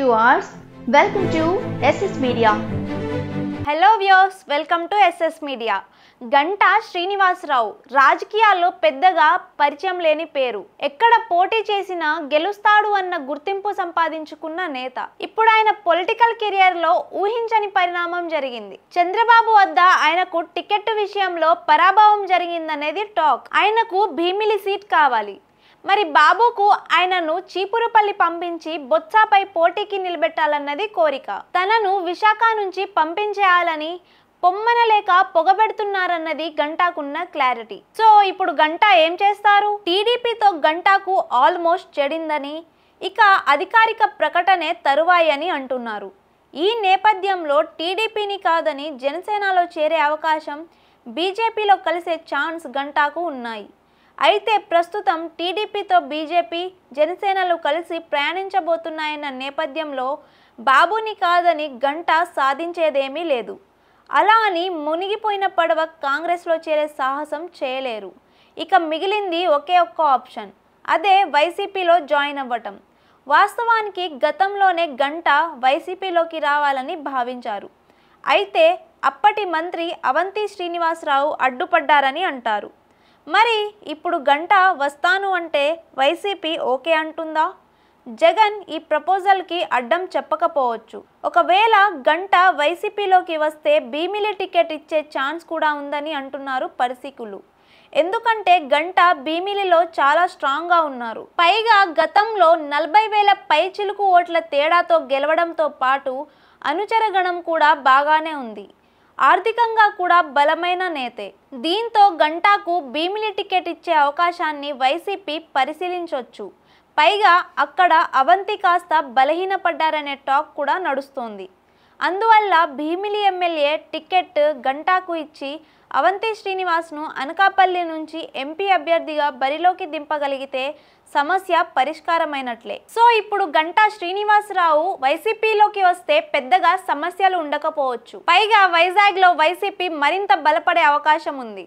viewers, welcome to SS Media. Hello viewers, welcome to SS Media. Ganta Srinivasarao రాజకీయాల్లో పెద్దగా పరిచయం లేని పేరు. ఎక్కడ పోటీ చేసినా గెలుస్తాడు అన్న గుర్తింపు సంపాదించుకున్న నేత. ఇప్పుడు ఆయన పొలిటికల్ కెరియర్ లో ఊహించని పరిణామం జరిగింది. చంద్రబాబు వద్ద ఆయనకు టికెట్ విషయంలో పరాభవం జరిగిందనేది టాక్. ఆయనకు భీమిలి సీట్ కావాలి. మరి బాబుకు ఆయనను చీపురుపల్లి పంపించి బొత్సాపై పోటీకి నిలబెట్టాలన్నది కోరిక. తనను విశాఖ నుంచి పంపించేయాలని పొమ్మనలేక పొగబెడుతున్నారన్నది గంటాకున్న క్లారిటీ. సో ఇప్పుడు గంటా ఏం చేస్తారు? టీడీపీతో గంటాకు ఆల్మోస్ట్ చెడిందని, ఇక అధికారిక ప్రకటనే తరువాయి అని అంటున్నారు. ఈ నేపథ్యంలో టీడీపీని కాదని జనసేనలో చేరే అవకాశం, బీజేపీలో కలిసే ఛాన్స్ గంటాకు ఉన్నాయి. అయితే ప్రస్తుతం టీడీపీతో బీజేపీ జనసేనలు కలిసి ప్రయాణించబోతున్నాయన్న నేపథ్యంలో బాబుని కాదని గంటా సాధించేదేమీ లేదు. అలా అని మునిగిపోయిన పడవ కాంగ్రెస్లో చేరే సాహసం చేయలేరు. ఇక మిగిలింది ఒకే ఒక్క ఆప్షన్, అదే వైసీపీలో జాయిన్ అవ్వటం. వాస్తవానికి గతంలోనే గంటా వైసీపీలోకి రావాలని భావించారు. అయితే అప్పటి మంత్రి అవంతి శ్రీనివాసరావు అడ్డుపడ్డారని అంటారు. మరి ఇప్పుడు గంటా వస్తాను అంటే వైసీపీ ఓకే అంటుందా? జగన్ ఈ ప్రపోజల్కి అడ్డం చెప్పకపోవచ్చు. ఒకవేళ గంటా వైసీపీలోకి వస్తే భీమిలి టికెట్ ఇచ్చే ఛాన్స్ కూడా ఉందని అంటున్నారు పరిశీకులు. ఎందుకంటే గంటా భీమిలిలో చాలా స్ట్రాంగ్గా ఉన్నారు. పైగా గతంలో 40,000 పైచిలుకు ఓట్ల తేడాతో గెలవడంతో పాటు అనుచరగణం కూడా బాగానే ఉంది. ఆర్థికంగా కూడా బలమైన నేతే. దీంతో గంటాకు భీమిలి టికెట్ ఇచ్చే అవకాశాన్ని వైసీపీ పరిశీలించవచ్చు. పైగా అక్కడ అవంతి కాస్త బలహీనపడ్డారనే టాక్ కూడా నడుస్తోంది. అందువల్ల భీమిలి ఎమ్మెల్యే టికెట్ గంటాకు ఇచ్చి అవంతి శ్రీనివాస్ను అనకాపల్లి నుంచి ఎంపీ అభ్యర్థిగా బరిలోకి దింపగలిగితే సమస్య పరిష్కారమైనట్లే. సో ఇప్పుడు గంటా శ్రీనివాసరావు వైసీపీలోకి వస్తే పెద్దగా సమస్యలు ఉండకపోవచ్చు. పైగా వైజాగ్లో వైసీపీ మరింత బలపడే అవకాశం ఉంది.